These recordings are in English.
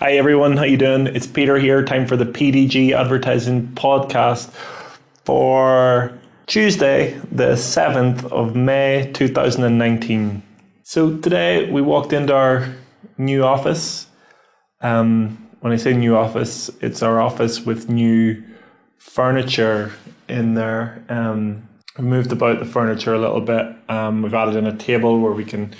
Hi everyone, how you doing? It's Peter here. Time for the PDG Advertising Podcast for Tuesday, the 7th of May 2019. So today we walked into our new office. When I say new office, it's our office with new furniture in there. We moved about the furniture a little bit. We've added in a table where we can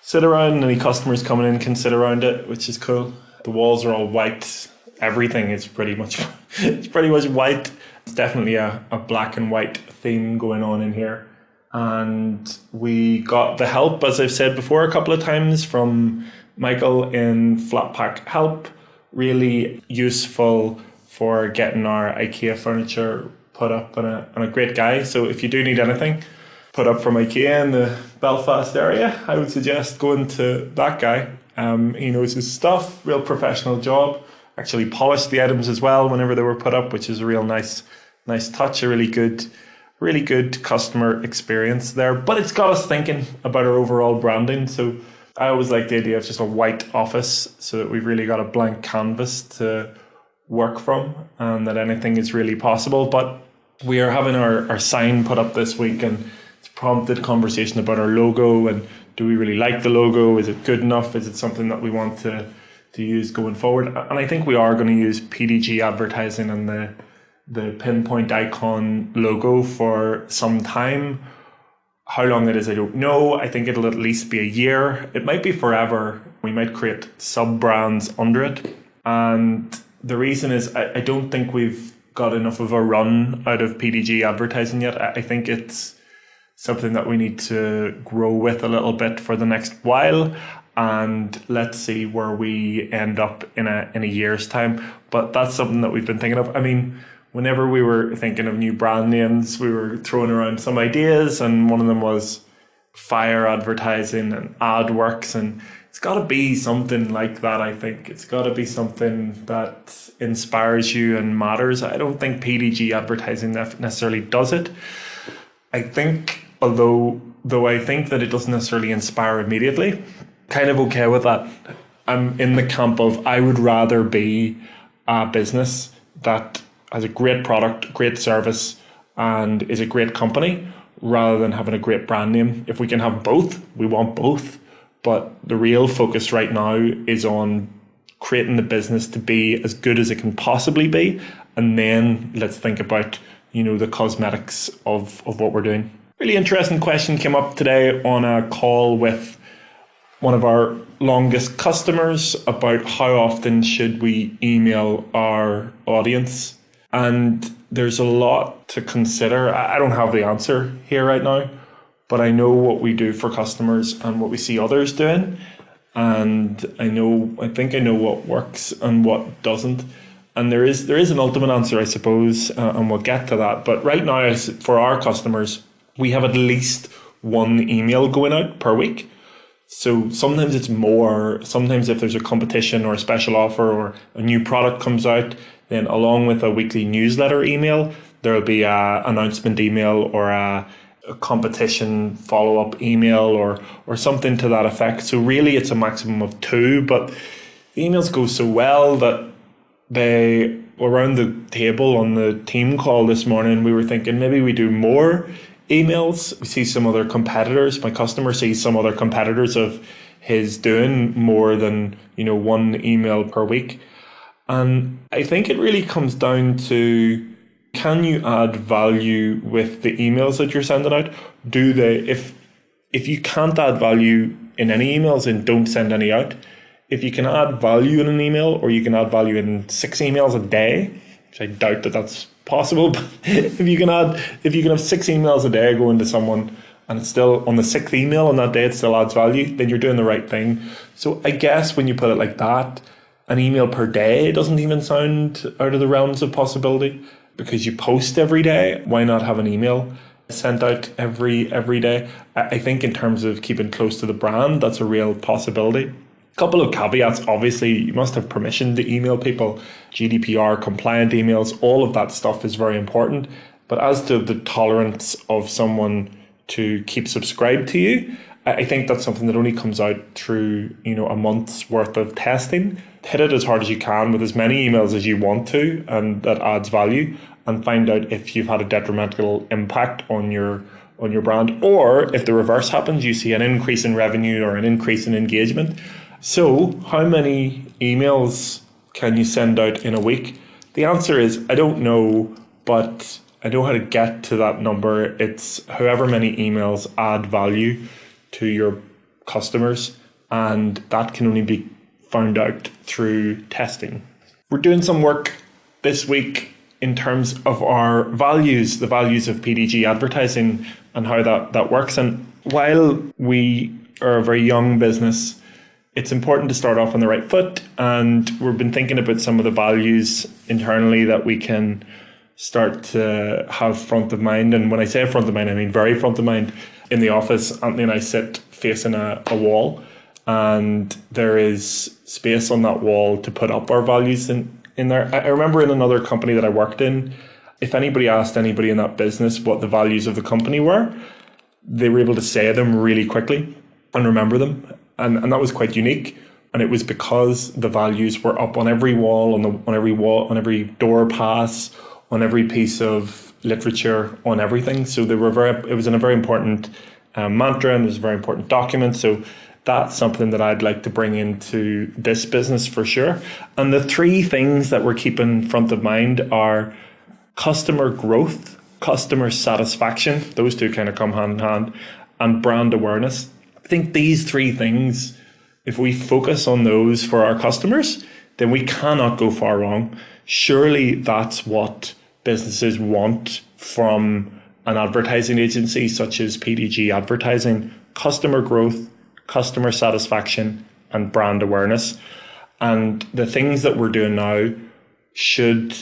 sit around and any customers coming in can sit around it, which is cool. The walls are all white. Everything is pretty much white. It's definitely a black and white theme going on in here. And we got the help, as I've said before a couple of times, from Michael in Flat Pack Help. Really useful for getting our IKEA furniture put up, and a great guy. So if you do need anything put up from IKEA in the Belfast area, I would suggest going to that guy. He knows his stuff, real professional job. Actually polished the items as well whenever they were put up, which is a real nice touch, a really good customer experience there. But it's got us thinking about our overall branding. So I always like the idea of just a white office so that we've really got a blank canvas to work from and that anything is really possible. But we are having our sign put up this week, and it's prompted conversation about our logo and do we really like the logo? Is it good enough? Is it something that we want to use going forward? And I think we are going to use PDG Advertising and the pinpoint icon logo for some time. How long it is, I don't know. I think it'll at least be a year. It might be forever. We might create sub-brands under it. And the reason is I don't think we've got enough of a run out of PDG Advertising yet. I think it's something that we need to grow with a little bit for the next while, and let's see where we end up in a year's time. But that's something that we've been thinking of. I mean, whenever we were thinking of new brand names, we were throwing around some ideas, and one of them was Fire Advertising and AdWorks, and it's got to be something like that. I think it's got to be something that inspires you and matters. I don't think PDG Advertising necessarily does it. I think, although I think that it doesn't necessarily inspire immediately, kind of okay with that. I'm in the camp of I would rather be a business that has a great product, great service, and is a great company, rather than having a great brand name. If we can have both, we want both. But the real focus right now is on creating the business to be as good as it can possibly be. And then let's think about, the cosmetics of what we're doing. Really interesting question came up today on a call with one of our longest customers about how often should we email our audience. And there's a lot to consider. I don't have the answer here right now, but I know what we do for customers and what we see others doing. And I think I know what works and what doesn't. And there is an ultimate answer, I suppose, and we'll get to that. But right now, for our customers, we have at least one email going out per week. So sometimes it's more. Sometimes if there's a competition or a special offer or a new product comes out, then along with a weekly newsletter email, there'll be an announcement email or a competition follow-up email or something to that effect. So really it's a maximum of 2, but the emails go so well that they around the table on the team call this morning, we were thinking maybe we do more emails. We see some other competitors. My customer sees some other competitors of his doing more than, one email per week. And I think it really comes down to, can you add value with the emails that you're sending out? Do they, if you can't add value in any emails, then don't send any out. If you can add value in an email, or you can add value in 6 emails a day, which I doubt that that's possible, but if you can have 6 emails a day going to someone and it's still on the 6th email on that day, it still adds value, then you're doing the right thing. So I guess when you put it like that, an email per day doesn't even sound out of the realms of possibility, because you post every day. Why not have an email sent out every day? I think in terms of keeping close to the brand, that's a real possibility. Couple of caveats. Obviously, you must have permission to email people. GDPR compliant emails, all of that stuff is very important. But as to the tolerance of someone to keep subscribed to you, I think that's something that only comes out through, a month's worth of testing hit it as hard as you can with as many emails as you want to, and that adds value, and find out if you've had a detrimental impact on your brand, or if the reverse happens, you see an increase in revenue or an increase in engagement. So how many emails can you send out in a week? The answer is, I don't know, but I know how to get to that number. It's however many emails add value to your customers, and that can only be found out through testing. We're doing some work this week in terms of our values, the values of PDG Advertising and how that works. And while we are a very young business, it's important to start off on the right foot. And we've been thinking about some of the values internally that we can start to have front of mind. And when I say front of mind, I mean very front of mind. In the office, Anthony and I sit facing a wall, and there is space on that wall to put up our values in there. I remember in another company that I worked in, if anybody asked anybody in that business what the values of the company were, they were able to say them really quickly and remember them. And that was quite unique. And it was because the values were up on every wall, on every door pass, on every piece of literature, on everything. So it was in a very important mantra, and it was a very important document. So that's something that I'd like to bring into this business for sure. And the three things that we're keeping front of mind are customer growth, customer satisfaction, those two kind of come hand in hand, and brand awareness. I think these three things, if we focus on those for our customers, then we cannot go far wrong. Surely that's what businesses want from an advertising agency such as PDG Advertising: customer growth, customer satisfaction, and brand awareness. And the things that we're doing now should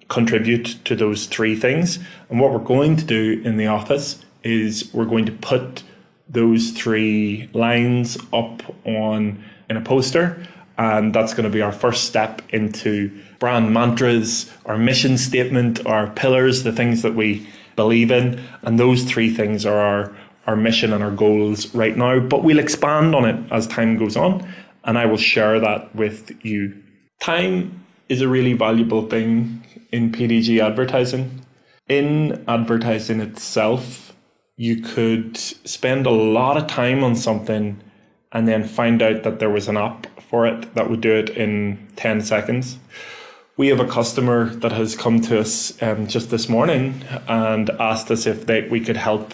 contribute to those three things. And what we're going to do in the office is we're going to put those three lines up in a poster, and that's going to be our first step into brand mantras, our mission statement, our pillars, the things that we believe in. And those three things are our mission and our goals right now, but we'll expand on it as time goes on, and I will share that with you. Time is a really valuable thing in PDG advertising. In advertising itself, you could spend a lot of time on something and then find out that there was an app for it that would do it in 10 seconds. We have a customer that has come to us just this morning and asked us if we could help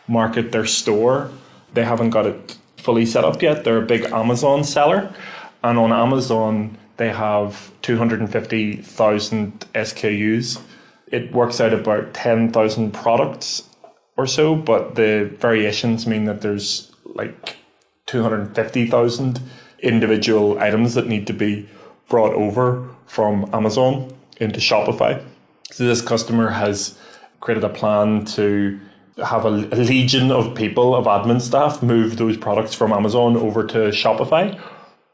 market their store. They haven't got it fully set up yet. They're a big Amazon seller, and on Amazon they have 250,000 SKUs. It works out about 10,000 products or so, but the variations mean that there's like 250,000 individual items that need to be brought over from Amazon into Shopify. So this customer has created a plan to have a legion of people, of admin staff, move those products from Amazon over to Shopify.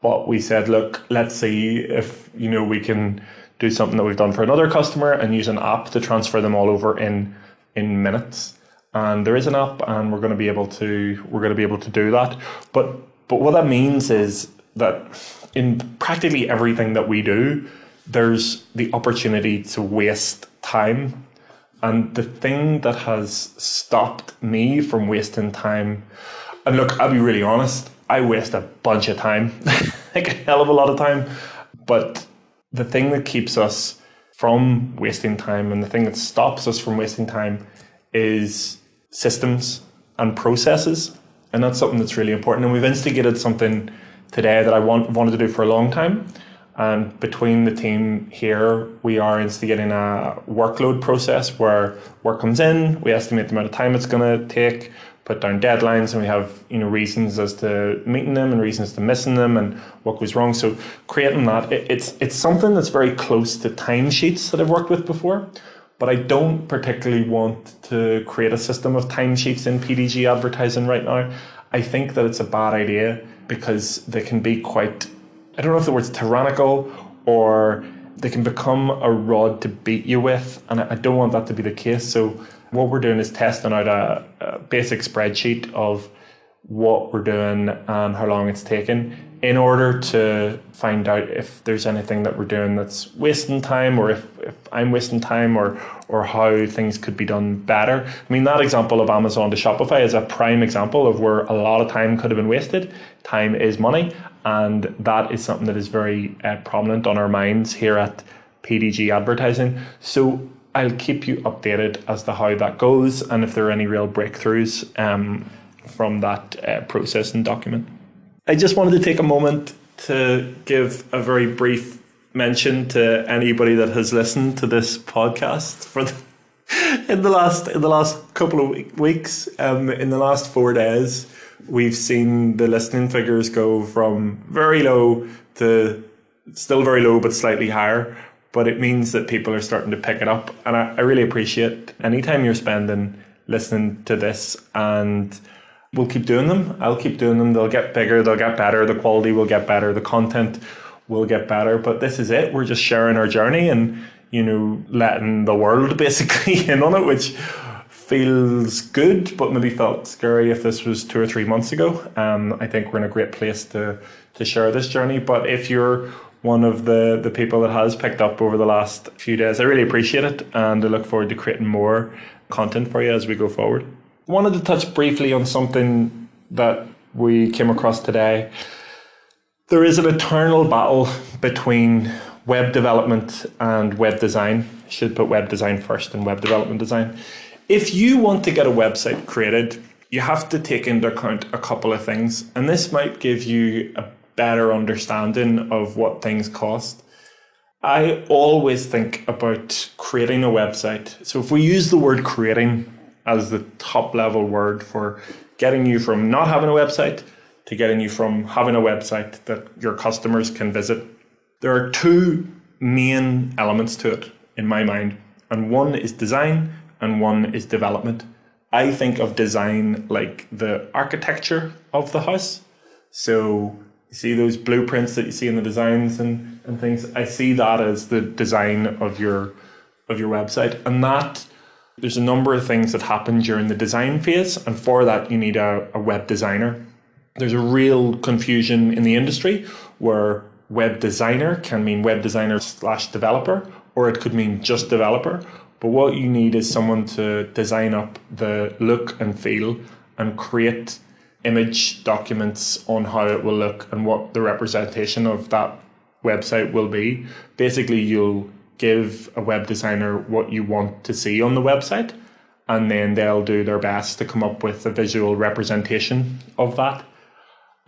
But we said, look, let's see if we can do something that we've done for another customer and use an app to transfer them all over in minutes. And there is an app, and we're going to be able to do that. But what that means is that in practically everything that we do, there's the opportunity to waste time. And the thing that has stopped me from wasting time, and look, I'll be really honest, I waste a bunch of time, like a hell of a lot of time. But the thing that keeps us from wasting time, and the thing that stops us from wasting time, is systems and processes. And that's something that's really important. And we've instigated something today that I wanted to do for a long time. And between the team here, we are instigating a workload process where work comes in, we estimate the amount of time it's going to take, put down deadlines, and we have reasons as to meeting them and reasons to missing them and what goes wrong. So creating that, it's something that's very close to timesheets that I've worked with before, but I don't particularly want to create a system of timesheets in PDG advertising right now. I think that it's a bad idea because they can be quite, I don't know if the word's tyrannical, or they can become a rod to beat you with, and I don't want that to be the case. So what we're doing is testing out a basic spreadsheet of what we're doing and how long it's taken, in order to find out if there's anything that we're doing that's wasting time, or if I'm wasting time, or how things could be done better. I mean, that example of Amazon to Shopify is a prime example of where a lot of time could have been wasted. Time is money, and that is something that is very prominent on our minds here at PDG Advertising. So I'll keep you updated as to how that goes and if there are any real breakthroughs from that process and document. I just wanted to take a moment to give a very brief mention to anybody that has listened to this podcast in the last couple of weeks. In the last 4 days, we've seen the listening figures go from very low to still very low, but slightly higher. But it means that people are starting to pick it up, and I really appreciate any time you're spending listening to this, and we'll keep doing them. I'll keep doing them. They'll get bigger, they'll get better, the quality will get better, the content will get better. But this is it. We're just sharing our journey and, letting the world basically in on it, which feels good, but maybe felt scary if this was 2 or 3 months ago. I think we're in a great place to share this journey. But if you're one of the people that has picked up over the last few days, I really appreciate it, and I look forward to creating more content for you as we go forward. Wanted to touch briefly on something that we came across today. There is an eternal battle between web development and web design. I should put web design first and web development design. If you want to get a website created, you have to take into account a couple of things, and this might give you a better understanding of what things cost. I always think about creating a website. So if we use the word creating as the top level word for getting you from not having a website to getting you from having a website that your customers can visit, there are two main elements to it in my mind. And one is design and one is development. I think of design like the architecture of the house. So you see those blueprints that you see in the designs and things. I see that as the design of your website. And that there's a number of things that happen during the design phase, and for that you need a web designer. There's a real confusion in the industry where web designer can mean web designer / developer, or it could mean just developer. But what you need is someone to design up the look and feel and create image documents on how it will look and what the representation of that website will be. Basically, you'll give a web designer what you want to see on the website, and then they'll do their best to come up with a visual representation of that.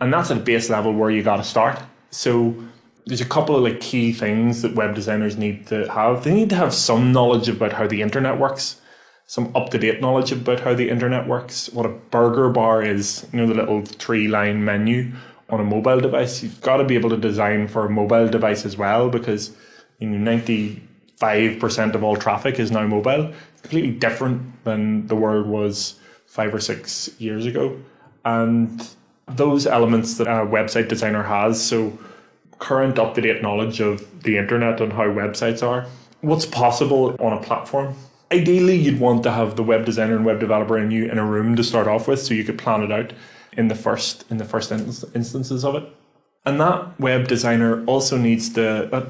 And that's at a base level where you got to start. So there's a couple of key things that web designers need to have. They need to have some knowledge about how the internet works, some up-to-date knowledge about how the internet works, what a burger bar is, the little 3-line menu on a mobile device. You've got to be able to design for a mobile device as well, because 95% of all traffic is now mobile. It's completely different than the world was 5 or 6 years ago. And those elements that a website designer has, so current up-to-date knowledge of the internet and how websites are, what's possible on a platform. Ideally, you'd want to have the web designer and web developer in a room to start off with, so you could plan it out in the first instances of it. And that web designer also needs that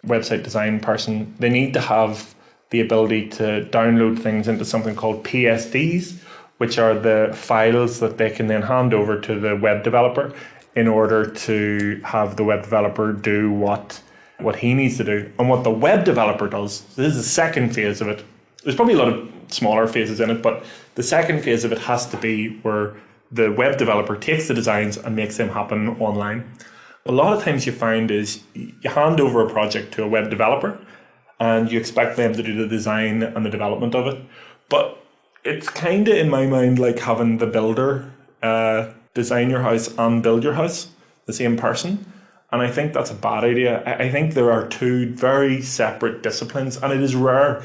website design person, they need to have the ability to download things into something called PSDs, which are the files that they can then hand over to the web developer in order to have the web developer do what he needs to do. And what the web developer does, this is the second phase of it. There's probably a lot of smaller phases in it, but the second phase of it has to be where the web developer takes the designs and makes them happen online. A lot of times you find is you hand over a project to a web developer and you expect them to do the design and the development of it. But it's kind of, in my mind, like having the builder design your house and build your house, the same person. And I think that's a bad idea. I think there are two very separate disciplines, and it is rare.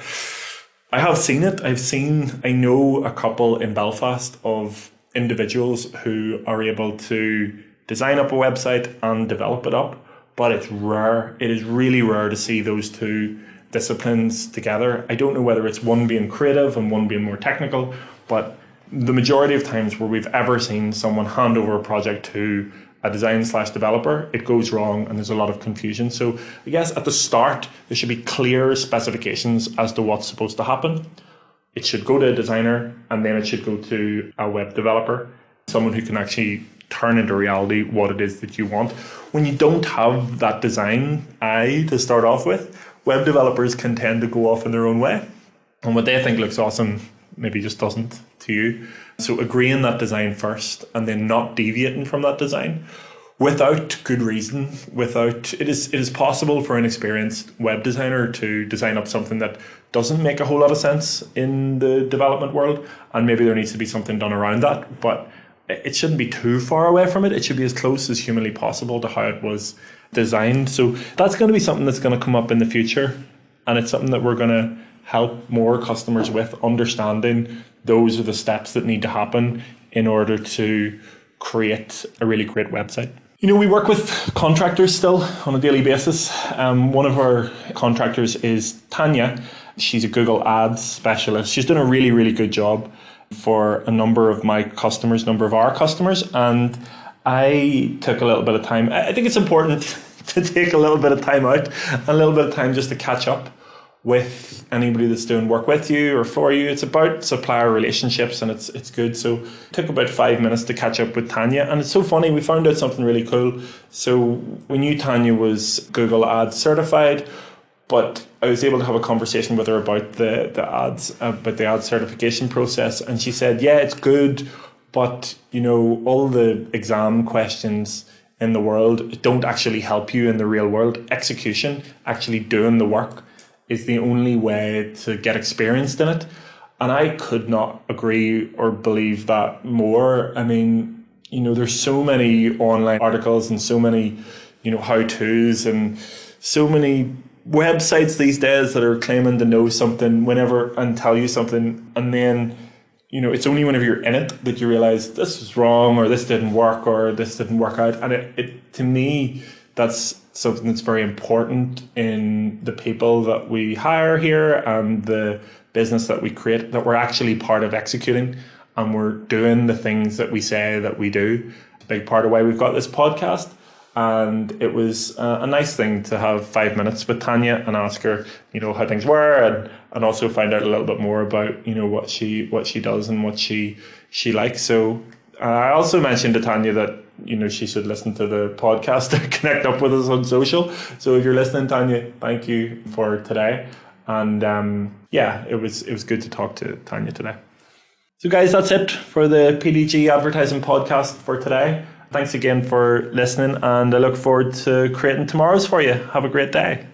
I have seen it. I know a couple in Belfast of individuals who are able to design up a website and develop it up, but it's rare. It is really rare to see those two disciplines together. I don't know whether it's one being creative and one being more technical, but the majority of times where we've ever seen someone hand over a project to a design/developer, it goes wrong and there's a lot of confusion. So I guess at the start, there should be clear specifications as to what's supposed to happen. It should go to a designer, and then it should go to a web developer, someone who can actually turn into reality what it is that you want. When you don't have that design eye to start off with, web developers can tend to go off in their own way. And what they think looks awesome maybe just doesn't to you. So agreeing that design first and then not deviating from that design without good reason, it is possible for an experienced web designer to design up something that doesn't make a whole lot of sense in the development world, and maybe there needs to be something done around that, but it shouldn't be too far away from it. It should be as close as humanly possible to how it was designed. So that's going to be something that's going to come up in the future, and it's something that we're going to help more customers with, understanding those are the steps that need to happen in order to create a really great website. We work with contractors still on a daily basis. One of our contractors is Tanya. She's a Google Ads specialist. She's done a really, really good job for a number of our customers. And I took a little bit of time. I think it's important to take a little bit of time out, a little bit of time just to catch up with anybody that's doing work with you or for you. It's about supplier relationships, and it's good. So it took about 5 minutes to catch up with Tanya, and it's so funny, we found out something really cool. So we knew Tanya was Google Ads certified, but I was able to have a conversation with her about the ad certification process, and she said, yeah, it's good, but all the exam questions in the world don't actually help you in the real world. Execution, actually doing the work, is the only way to get experienced in it. And I could not agree or believe that more. I mean, there's so many online articles and so many, how-tos and so many websites these days that are claiming to know something whenever and tell you something. And then, it's only whenever you're in it that you realize this is wrong, or this didn't work, or this didn't work out. And it to me, that's something that's very important in the people that we hire here and the business that we create, that we're actually part of executing and we're doing the things that we say that we do. It's a big part of why we've got this podcast. And it was a nice thing to have 5 minutes with Tanya and ask her, how things were, and also find out a little bit more about, what she does and what she likes. So I also mentioned to Tanya that she should listen to the podcast or connect up with us on social. So if you're listening, Tanya, thank you for today. And it was good to talk to Tanya today. So guys, that's it for the PDG Advertising Podcast for today. Thanks again for listening, and I look forward to creating tomorrow's for you. Have a great day.